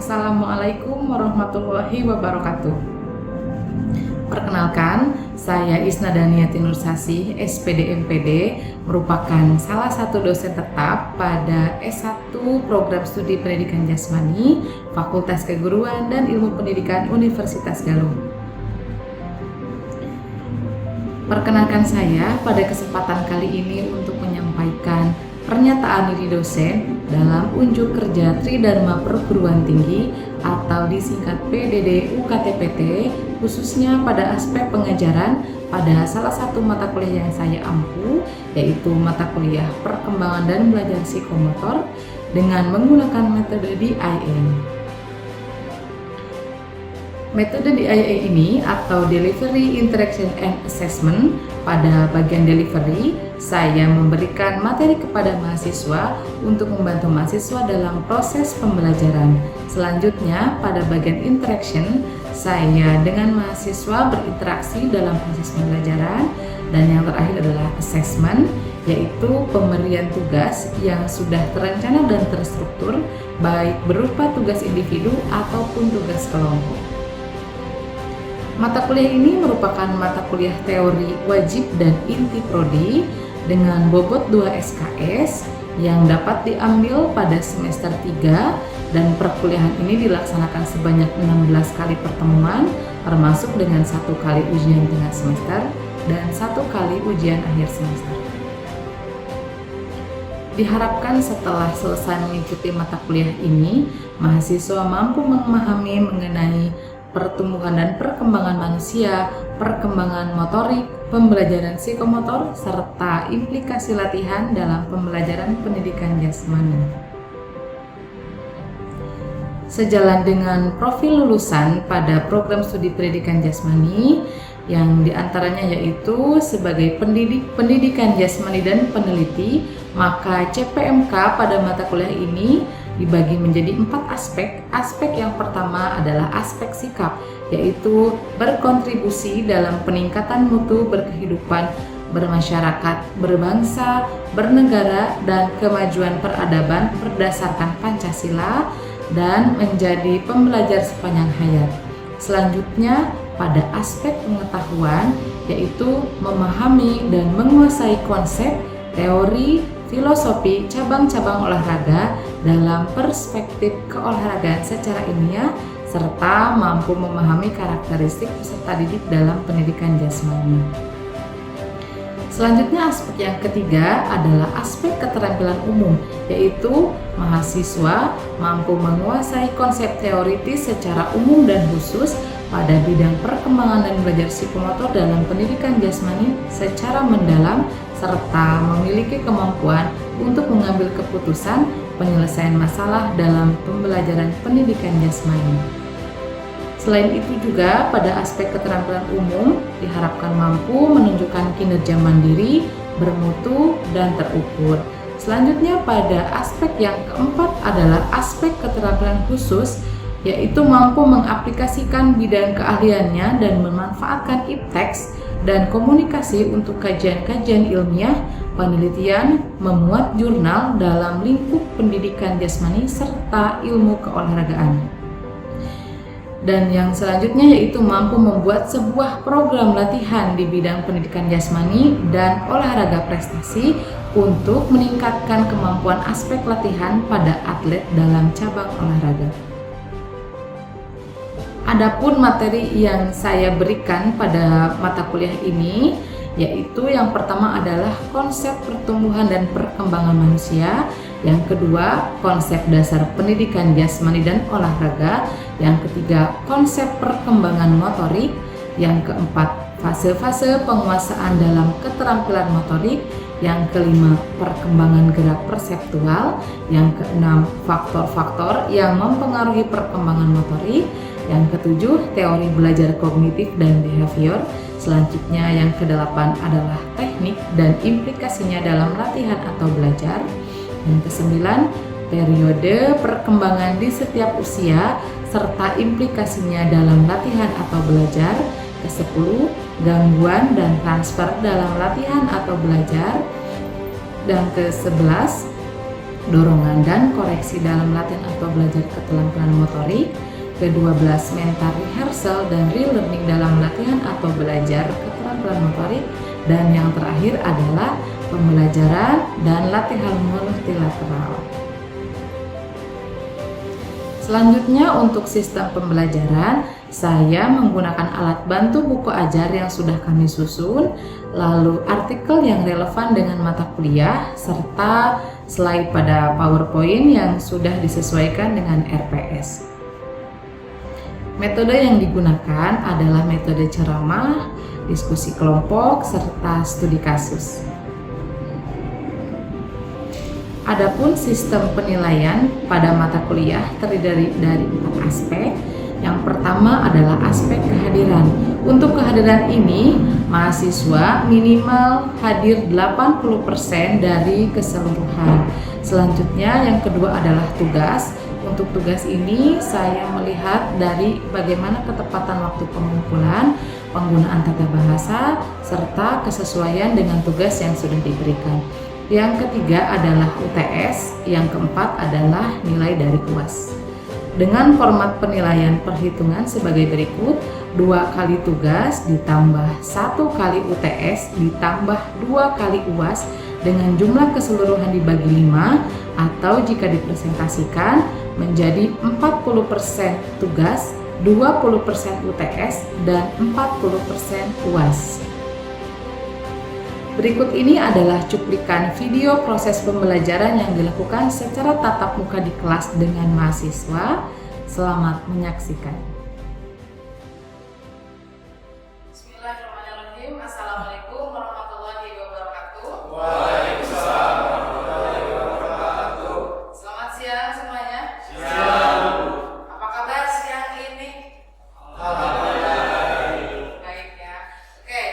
Assalamualaikum warahmatullahi wabarakatuh. Perkenalkan, saya Isna Daniati Nursasih, SPD MPD, merupakan salah satu dosen tetap pada S1 Program Studi Pendidikan Jasmani, Fakultas Keguruan dan Ilmu Pendidikan Universitas Galuh. Perkenalkan saya pada kesempatan kali ini untuk menyampaikan pernyataan diri dosen dalam unjuk kerja Tridharma Perguruan Tinggi atau disingkat PDD UKTPT, khususnya pada aspek pengajaran pada salah satu mata kuliah yang saya ampu, yaitu mata kuliah Perkembangan dan Belajar Psikomotor dengan menggunakan metode DIA. Metode DIA ini atau Delivery, Interaction, and Assessment, pada bagian delivery, saya memberikan materi kepada mahasiswa untuk membantu mahasiswa dalam proses pembelajaran. Selanjutnya, pada bagian interaction, saya dengan mahasiswa berinteraksi dalam proses pembelajaran. Dan yang terakhir adalah assessment, yaitu pemberian tugas yang sudah terencana dan terstruktur, baik berupa tugas individu ataupun tugas kelompok. Mata kuliah ini merupakan mata kuliah teori wajib dan inti prodi dengan bobot 2 SKS yang dapat diambil pada semester 3, dan perkuliahan ini dilaksanakan sebanyak 16 kali pertemuan, termasuk dengan 1 kali ujian tengah semester dan 1 kali ujian akhir semester. Diharapkan setelah selesai mengikuti mata kuliah ini, mahasiswa mampu memahami mengenai pertumbuhan dan perkembangan manusia, perkembangan motorik, pembelajaran psikomotor, serta implikasi latihan dalam pembelajaran pendidikan jasmani. Sejalan dengan profil lulusan pada program studi pendidikan jasmani, yang diantaranya yaitu sebagai pendidikan jasmani dan peneliti, maka CPMK pada mata kuliah ini dibagi menjadi 4 aspek. Aspek yang pertama adalah aspek sikap, yaitu berkontribusi dalam peningkatan mutu berkehidupan, bermasyarakat, berbangsa, bernegara, dan kemajuan peradaban berdasarkan Pancasila, dan menjadi pembelajar sepanjang hayat. Selanjutnya, pada aspek pengetahuan, yaitu memahami dan menguasai konsep, teori, filosofi, cabang-cabang olahraga dalam perspektif keolahragaan secara ilmiah, serta mampu memahami karakteristik peserta didik dalam pendidikan jasmani. Selanjutnya, aspek yang ketiga adalah aspek keterampilan umum, yaitu mahasiswa mampu menguasai konsep teoritis secara umum dan khusus pada bidang perkembangan dan belajar psikomotor dalam pendidikan jasmani secara mendalam, serta memiliki kemampuan untuk mengambil keputusan penyelesaian masalah dalam pembelajaran pendidikan jasmani. Selain itu juga pada aspek keterampilan umum diharapkan mampu menunjukkan kinerja mandiri, bermutu, dan terukur. Selanjutnya pada aspek yang keempat adalah aspek keterampilan khusus, yaitu mampu mengaplikasikan bidang keahliannya dan memanfaatkan ipteks dan komunikasi untuk kajian-kajian ilmiah, penelitian, memuat jurnal dalam lingkup pendidikan jasmani serta ilmu keolahragaan. Dan yang selanjutnya yaitu mampu membuat sebuah program latihan di bidang pendidikan jasmani dan olahraga prestasi untuk meningkatkan kemampuan aspek latihan pada atlet dalam cabang olahraga. Adapun materi yang saya berikan pada mata kuliah ini, yaitu yang pertama adalah konsep pertumbuhan dan perkembangan manusia, yang kedua konsep dasar pendidikan jasmani dan olahraga, yang ketiga konsep perkembangan motorik, yang keempat fase-fase penguasaan dalam keterampilan motorik, yang kelima perkembangan gerak perseptual, yang keenam faktor-faktor yang mempengaruhi perkembangan motorik, yang ketujuh teori belajar kognitif dan behavior. Selanjutnya yang kedelapan adalah teknik dan implikasinya dalam latihan atau belajar. Yang kesembilan, periode perkembangan di setiap usia serta implikasinya dalam latihan atau belajar. Ke-10, gangguan dan transfer dalam latihan atau belajar. Dan ke-11, dorongan dan koreksi dalam latihan atau belajar keterampilan motorik. Ke-12, mental rehearsal dan relearning dalam latihan atau belajar keterampilan motorik. Dan yang terakhir adalah pembelajaran dan latihan multilateral. Selanjutnya untuk sistem pembelajaran, saya menggunakan alat bantu buku ajar yang sudah kami susun, lalu artikel yang relevan dengan mata kuliah, serta slide pada PowerPoint yang sudah disesuaikan dengan RPS. Metode yang digunakan adalah metode ceramah, diskusi kelompok, serta studi kasus. Adapun sistem penilaian pada mata kuliah terdiri dari 4 aspek. Yang pertama adalah aspek kehadiran. Untuk kehadiran ini, mahasiswa minimal hadir 80% dari keseluruhan. Selanjutnya yang kedua adalah tugas. Untuk tugas ini saya melihat dari bagaimana ketepatan waktu pengumpulan, penggunaan tata bahasa, serta kesesuaian dengan tugas yang sudah diberikan. Yang ketiga adalah UTS, yang keempat adalah nilai dari UAS. Dengan format penilaian perhitungan sebagai berikut, 2 kali tugas ditambah 1 kali UTS ditambah 2 kali UAS dengan jumlah keseluruhan dibagi 5, atau jika dipresentasikan menjadi 40% tugas, 20% UTS, dan 40% UAS. Berikut ini adalah cuplikan video proses pembelajaran yang dilakukan secara tatap muka di kelas dengan mahasiswa. Selamat menyaksikan. Bismillahirrahmanirrahim. Assalamualaikum warahmatullahi wabarakatuh. Waalaikumsalam warahmatullahi wabarakatuh. Selamat siang semuanya. Siang. Apa kabar siang ini? Alhamdulillah. Baik ya. Oke,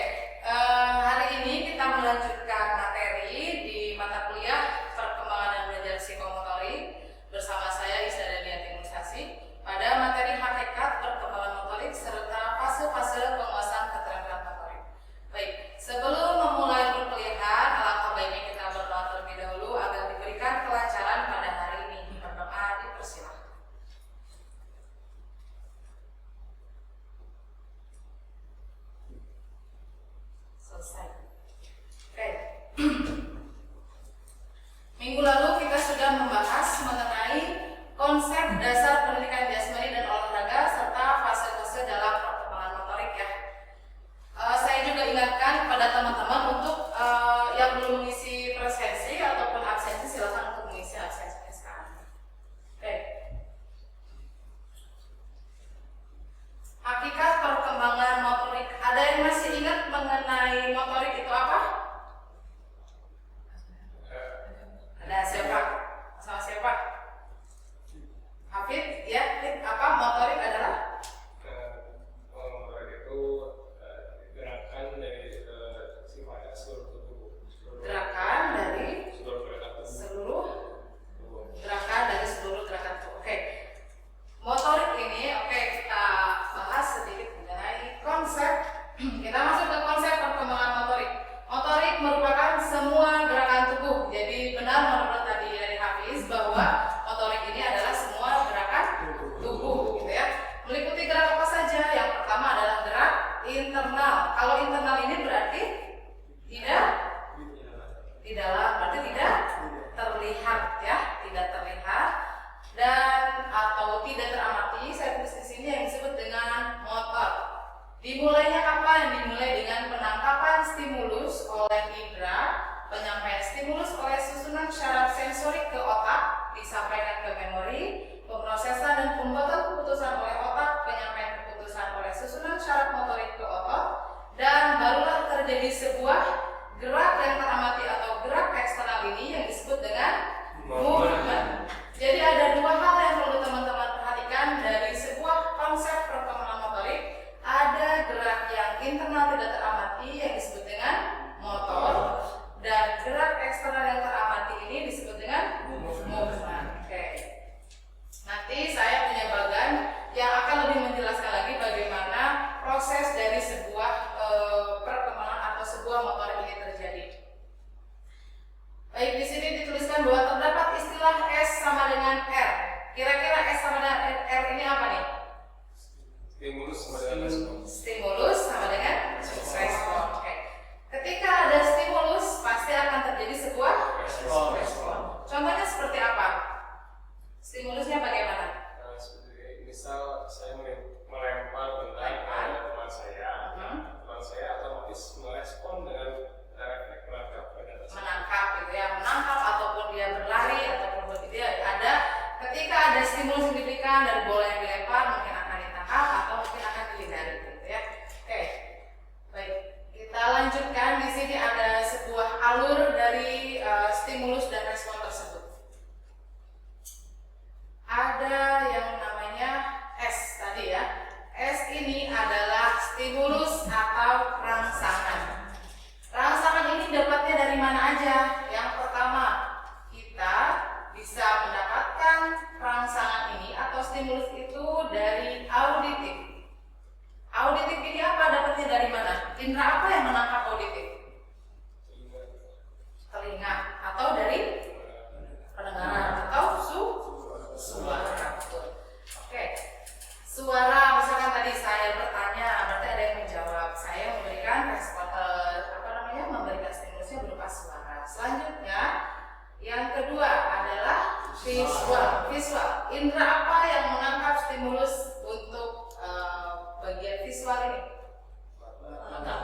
hari ini kita melanjutkan materi di mata kuliah perkembangan dan belajar psikomotorik bersama saya Isda Daniati Musasi pada materi hakikat perkembangan motorik serta fase-fase penguasaan keterampilan motorik. Baik, sebelum memulai perkuliahan, alangkah baiknya kita berdoa terlebih dahulu agar diberikan kelancaran pada hari ini. Berdoa dipersilahkan. Selesai. Oke. Minggu lalu kita sudah membahas mengenai konsep dasar pendidikan jasmani dan olahraga serta fase-fase dalam perkembangan motorik ya. Saya juga ingatkan kepada teman-teman untuk yang belum mengisi presensi ataupun absensi, silakan untuk mengisi absensinya sekarang. Oke. Hakikat perkembangan motorik. Ada yang masih ingat mengenai motorik itu apa? Ada siapa? Sama siapa? Hafid? Ya, apa motorik adalah? Motorik itu gerakan dari sifatnya seluruh tubuh. Gerakan dari Seluruh gerakan tubuh. seluruh gerakan dari seluruh gerakan tubuh. Oke. Motorik ini kita bahas sedikit mengenai konsep. Kita masuk ke konsep perkembangan motorik. Motorik merupakan semua gerakan tubuh. Jadi benar menurut tadi dari Hafiz bahwa motorik ini adalah semua gerakan tubuh gitu ya. Meliputi gerak apa saja? Yang pertama adalah gerak internal. Kalau internal ini berarti berarti tidak terlihat ya, tidak terlihat dan atau tidak teramati. Saya tulis di sini yang disebut dengan motor. Dimulainya kapan? Dimulai dengan penangkapan stimulus oleh indera, penyampaian stimulus oleh susunan syarat sensorik ke otak, disampaikan ke memori, pemrosesan dan pembuatan keputusan oleh otak, penyampaian keputusan oleh susunan syarat motorik ke otot, dan barulah terjadi sebuah gerak yang teramati atau gerak eksternal ini yang disebut dengan movement. Jadi ada dua hal yang perlu teman-teman perhatikan dari sebuah konsep perkembangan motorik. Ada gerak yang internal tidak teramati yang disebut dengan motor, dan gerak eksternal yang teramati ini disebut dengan movement. Oke. Nanti saya punya bagian yang akan lebih menjelaskan lagi bagaimana proses dari sebuah perkembangan atau sebuah motor ini terjadi. Baik, di sini dituliskan bahwa terdapat istilah Indra apa yang menangkap auditif? Telinga, atau dari pendengaran, atau suara. Betul. Oke. Suara, misalkan tadi saya bertanya, berarti ada yang menjawab. Saya memberikan respon, memberikan stimulusnya berupa suara. Selanjutnya, yang kedua adalah visual. Indra apa yang menangkap stimulus untuk bagian visual ini? Mata.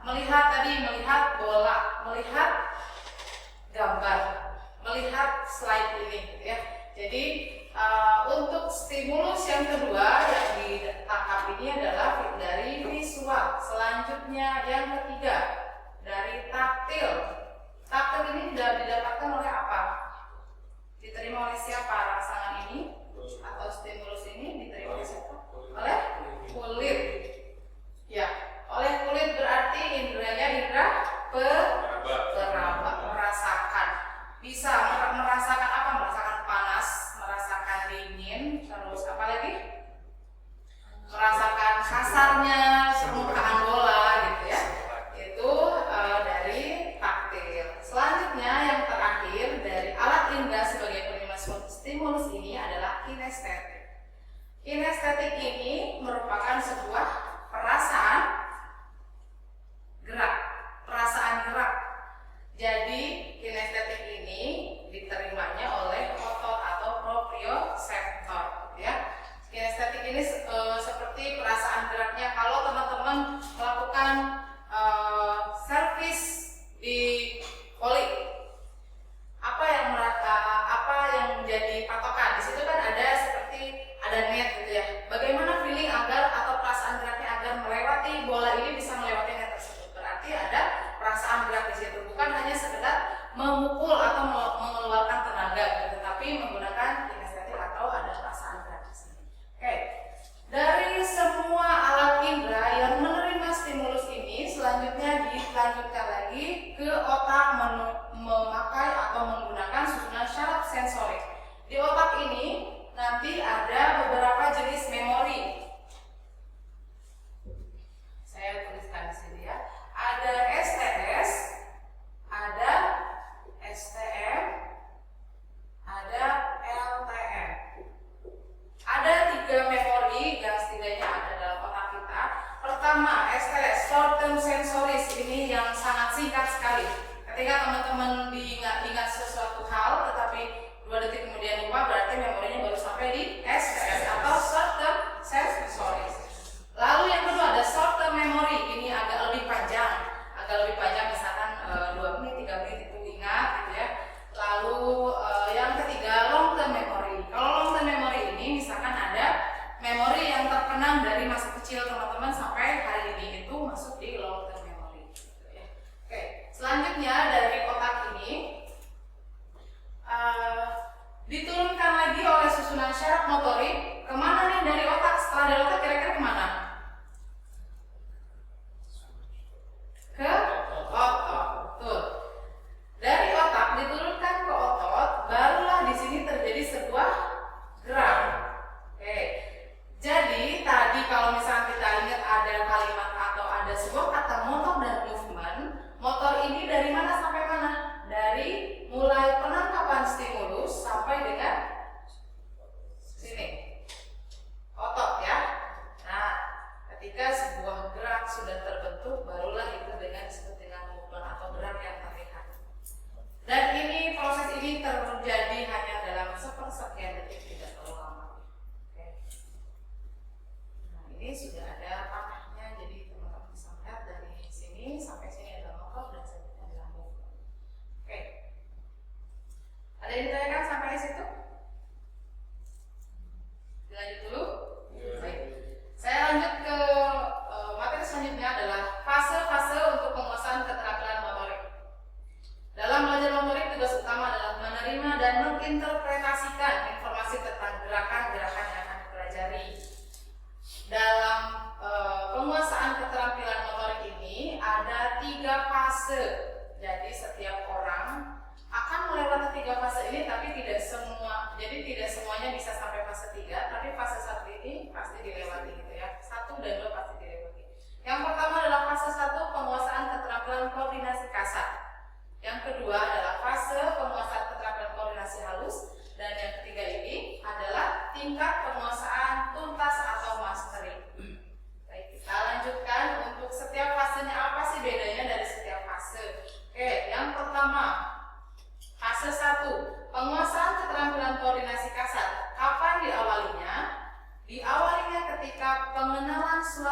Melihat bola, melihat gambar, melihat slide ini, gitu ya. Jadi untuk stimulus yang kedua yang ditangkap ini adalah dari visual. Selanjutnya yang ketiga dari taktil. Taktil ini didapatkan oleh apa? Diterima oleh siapa rangsangan ini atau stimulus ini diterima oleh siapa? Oleh kulit. Ya, oleh kulit berarti indranya indra peraba, merasakan. Bisa merasakan apa? Merasakan panas, merasakan dingin, terus apa lagi? Merasakan kasarnya permukaan bola gitu ya. Itu dari taktil. Selanjutnya yang terakhir dari alat indera sebagai penerima stimulus ini adalah kinestetik. Kinestetik ini merupakan sebuah perasaan gerak. Jadi kinestetik ini diterimanya oleh otot atau proprioseptor, ya. Kinestetik ini seperti perasaan geraknya kalau teman-teman melakukan servis di voli. Apa yang menjadi patokan? Di situ kan ada seperti ada net gitu ya. Bagaimana feeling agar atau perasaan geraknya agar melewati bola ini bisa melewati net tersebut? Berarti ada perasaan gerak di situ, bukan hanya sekedar memukul atau mengeluarkan tenaga gitu, tetapi menggunakan kinestetik atau ada perasaan gerak di sini. Oke. Dari semua alat indera yang menerima stimulus ini, selanjutnya dilanjutkan lagi ke otak memakai atau menggunakan susunan syaraf sensorik. Di otak ini nanti ada beberapa jenis memori. Saya tuliskan di sini ya. Ada STS, ada STM, ada LTM. Ada 3 memori yang setidaknya ada dalam otak kita. Pertama, STS, short term sensories, ini yang sangat singkat sekali. Ketika teman-teman ingat sesuatu hal, tetapi 2 detik kemudian lupa, berarti memorinya baru sampai di STS atau short term sensories. Lalu yang kedua ada short term memory, ini agak lebih panjang, misalkan 2 menit, 3 menit itu ingat gitu ya. Lalu yang ketiga long term memory. Kalau long term memory ini misalkan ada memori yang terkenang dari masa kecil teman-teman sampai hari ini, itu masuk di long term memory gitu ya. Oke, selanjutnya dari otak ini diturunkan lagi oleh susunan syaraf motorik. Kemana nih dari otak? Setelah dari otak kira-kira kemana? Ke otot, betul. Dari otak diturunkan ke otot, barulah di sini terjadi sebuah gerak. Oke. Jadi tadi kalau misalnya kita ingat ada kalimat atau ada sebuah kata motor dan movement, motor ini dari mana sampai mana? Dari mulai penangkapan stimulus sampai dengan sini, otot ya. Nah,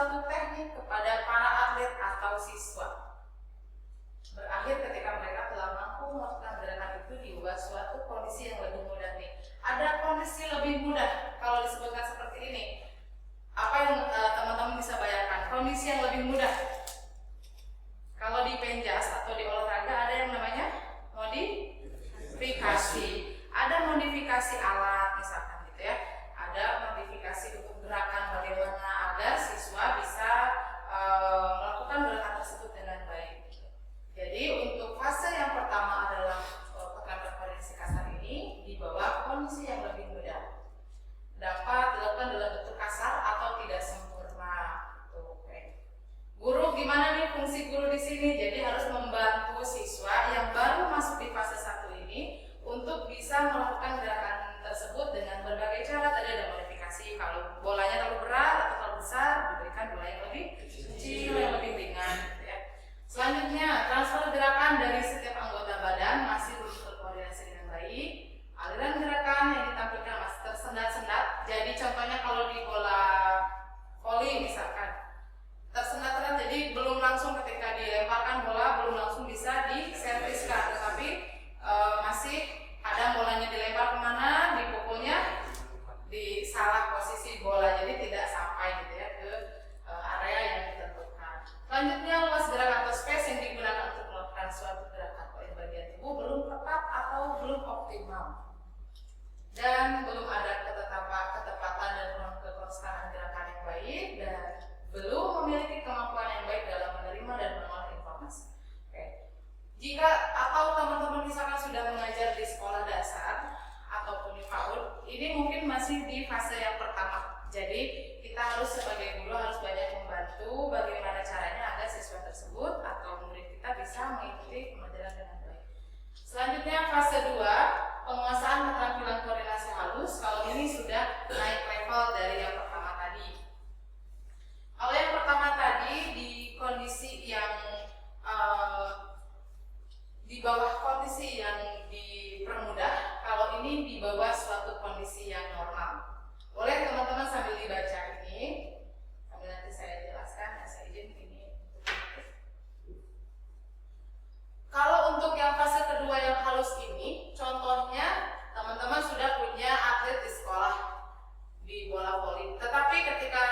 suatu teknik kepada para atlet atau siswa. Berakhir ketika mereka telah mampu melakukan gerakan itu diubah suatu kondisi yang lebih mudah nih. Ada kondisi lebih mudah kalau disebutkan seperti ini. Apa yang teman-teman bisa bayangkan? Kondisi yang lebih mudah. Kalau di penjas atau di olahraga ada yang namanya modifikasi. Ada modifikasi alat misalkan gitu ya. Ada modifikasi untuk gerakan bagaimana agar siswa bisa melakukan gerakan tersebut dengan baik. Jadi untuk fase yang pertama adalah keterampilan koordinasi kasar ini di bawah kondisi yang lebih mudah. Dapat dilakukan dalam bentuk kasar atau tidak sempurna. Oke. Guru gimana nih fungsi guru di sini? Jadi harus membantu siswa yang baru masuk di fase 1 ini untuk bisa melakukan gerakan tersebut dengan berbagai cara. Tadi ada modifikasi, kalau bolanya terlalu berat atau terlalu besar diberikan bola yang lebih kecil, yang lebih ringan gitu ya. Selanjutnya, transfer gerakan dari setiap anggota badan masih belum terkoordinasi dengan baik. Aliran gerakan yang ditampilkan masih tersendat-sendat. Jadi contohnya kalau di bola voli misalkan tersendat-sendat, jadi belum langsung ketika dilemparkan bola belum langsung bisa diserviskan, tetapi masih ada bolanya dilempar kemana, dipukulnya di salah posisi bola, jadi tidak sampai gitu ya ke area yang ditentukan. Selanjutnya, luas gerak atau space yang digunakan untuk melakukan suatu gerakan pada bagian tubuh belum tepat atau belum optimal, dan belum ada ketepatan dan kekonstanan gerakan yang baik, dan belum memiliki kemampuan yang baik dalam menerima dan mengolah informasi. Oke. Jika atau teman-teman misalkan sudah mengajar di sekolah dasar ataupun di PAUD, ini mungkin masih di fase yang pertama. Jadi kita harus sebagai guru harus banyak membantu bagaimana caranya agar siswa tersebut atau murid kita bisa mengikuti pembelajaran dengan baik. Selanjutnya fase 2, penguasaan keterampilan koordinasi halus. Kalau ini sudah naik level dari yang pertama tadi. Kalau yang pertama tadi di kondisi yang di bawah kondisi yang dipermudah, kalau ini di bawah suatu kondisi yang normal. Boleh teman-teman sambil dibaca ini, sambil nanti saya jelaskan, saya izin ini. Kalau untuk yang fase kedua yang halus ini, contohnya teman-teman sudah punya atlet di sekolah di bola voli, tetapi ketika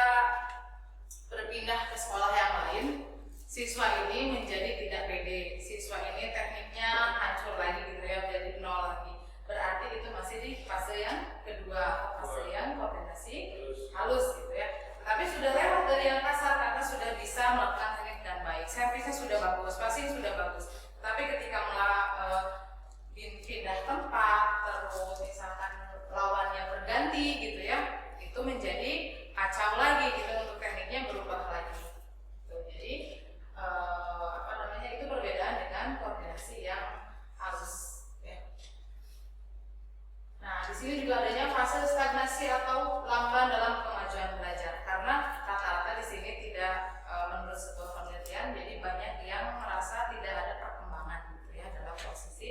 berpindah ke sekolah yang lain, siswa ini menjadi tidak pede, siswa ini tekniknya hancur lagi gitu ya, menjadi nol lagi. Berarti itu masih di fase yang kedua, fase yang koordinasi halus gitu ya. Tapi sudah lewat dari yang kasar karena sudah bisa melakukan teknik dan baik. Servisnya sudah bagus, passing sudah bagus. Tapi ketika pindah tempat, terus misalkan lawannya berganti gitu ya, itu menjadi kacau lagi gitu, untuk tekniknya berubah lagi. Jadi itu perbedaan dengan koordinasi yang halus ya. Nah, di sini juga adanya fase stagnasi atau lamban dalam kemajuan belajar, karena rata-rata di sini tidak menurut sebuah penelitian, jadi banyak yang merasa tidak ada perkembangan gitu ya dalam posisi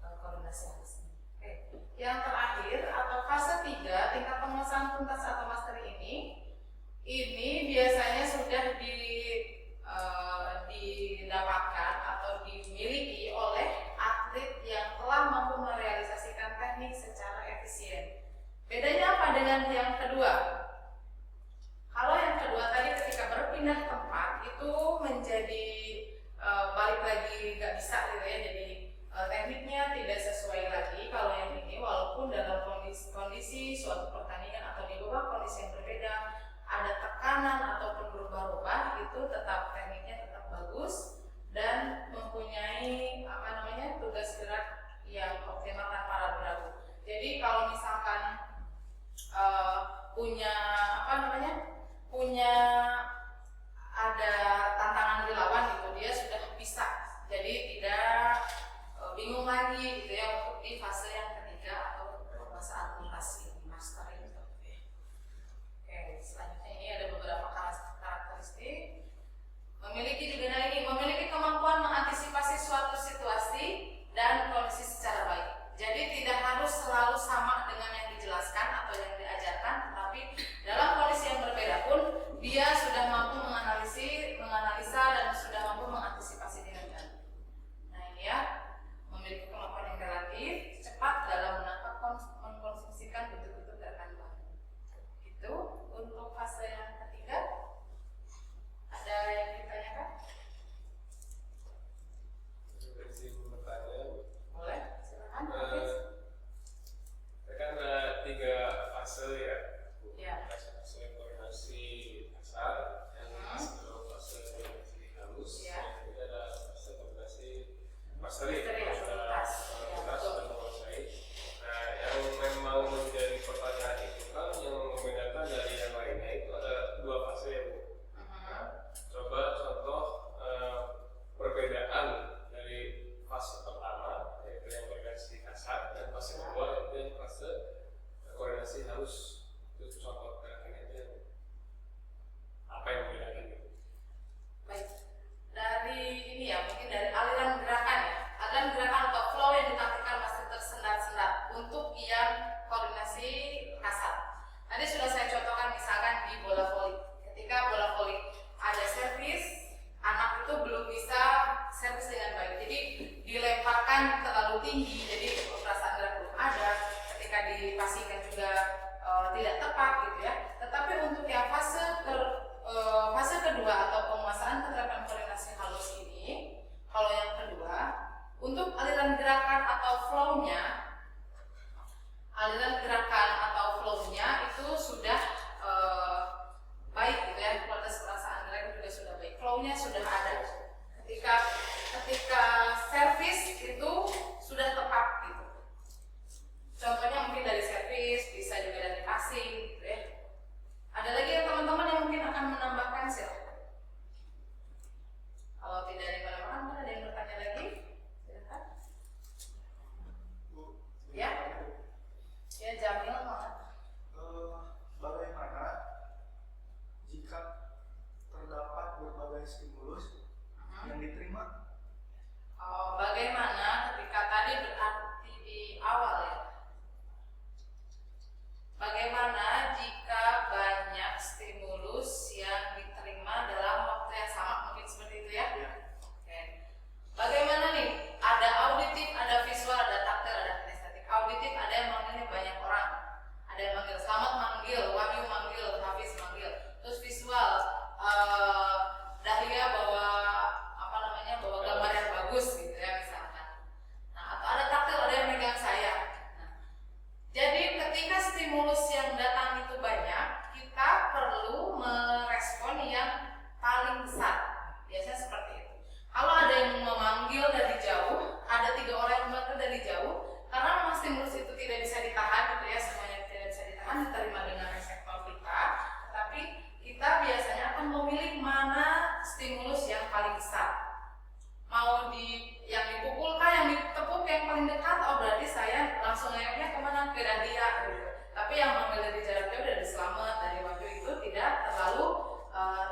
koordinasi halus ini. Oke. Yang terakhir atau fase 3, tingkat penguasaan tuntas atau mastery ini biasanya sudah didapatkan atau dimiliki oleh atlet yang telah mampu merealisasikan teknik secara efisien. Bedanya apa dengan yang kedua? Kalau yang kedua tadi ketika berpindah tempat itu menjadi balik lagi nggak bisa gitu ya, jadi tekniknya tidak sesuai lagi. Kalau yang ini walaupun dalam kondisi suatu pertandingan atau di bawah kondisi yang berbeda, ada tekanan ataupun berubah-ubah, itu tetap tekniknya tetap bagus dan mempunyai tugas gerak yang optimal tanpa ragu-ragu. Jadi kalau misalkan punya ada tantangan dari lawan gitu, dia sudah bisa, jadi tidak bingung lagi gitu ya untuk di fase yang ketiga atau penguasaan tuntas mastering gitu. Oke, selanjutnya ini ada beberapa karakteristik. Memiliki kemampuan mengantisipasi suatu situasi dan kondisi secara baik. Jadi tidak harus selalu sama dengan yang dijelaskan atau yang diajarkan, tetapi dalam kondisi yang berbeda pun dia stimulnya sudah ada. Ketika servis itu sudah tepat gitu. Contohnya mungkin dari servis, bisa juga dari passing gitu ya. Ada lagi yang teman-teman yang mungkin akan menambahkan silahkan. Kalau tidak ada yang menambahkan, ada yang bertanya lagi? Silahkan. Ya? Ya, Jamil banget. Bagaimana jika terdapat berbagai stimulus yang diterima? Oh, bagaimana ketika tadi berarti di awal ya? Bagaimana jika banyak stimulus yang diterima dalam waktu yang sama, mungkin seperti itu ya? Oke. Bagaimana nih? Ada auditif, ada visual, ada taktil, ada kinestetik. Auditif ada yang manggilnya banyak orang, ada yang manggil Selamat manggil, Wahyu manggil, Hafiz manggil. Terus visual, Dahlia bawa bawa gambar yang bagus gitu ya misalkan. Nah, atau ada taktil, ada yang megang saya. Jadi ketika stimulus yang datang itu banyak, kita perlu merespon yang paling besar. Biasanya seperti itu. Kalau ada yang memanggil dari jauh, ada 3 orang yang memanggil dari jauh, karena memang stimulus itu tidak bisa ditahan gitu ya, semuanya tidak bisa ditahan, diterima dengan reseptor kita. Tapi kita biasanya akan memilih mana stimulus yang paling besar. Mau yang dipukul kah, yang ditepuk yang paling dekat, oh berarti saya langsung nengoknya kemana, ke Dahlia gitu. Tapi yang manggil dari jarak jauh, dari Selamat, dari Wahyu itu tidak terlalu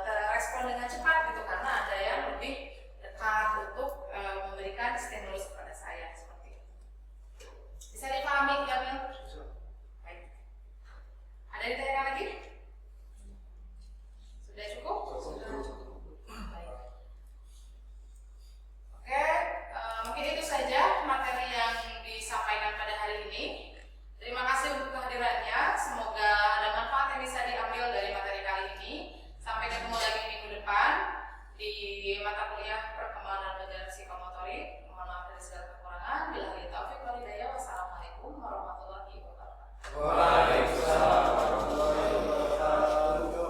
terrespon dengan cepat gitu, karena ada yang lebih dekat untuk memberikan stimulus kepada saya seperti itu. Bisa dipahami Jamil? Baik. Ada yang ditanyakan lagi? Sudah cukup? Baik. Oke, mungkin itu saja materi yang disampaikan pada hari ini. Terima kasih untuk kehadirannya. Semoga ada manfaat yang bisa diambil dari materi kali ini. Sampai ketemu lagi minggu depan di mata kuliah perkembangan dan belajar psikomotorik. Mohon maaf dari segala kekurangan. Billahi taufiq wal hidayah. Wassalamualaikum warahmatullahi wabarakatuh. Waalaikumsalam warahmatullahi wabarakatuh.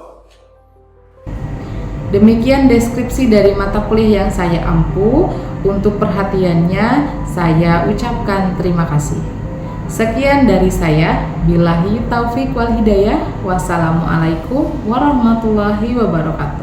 Demikian deskripsi dari mata kuliah yang saya ampu. Untuk perhatiannya, saya ucapkan terima kasih. Sekian dari saya. Billahi taufiq wal hidayah. Wassalamualaikum warahmatullahi wabarakatuh.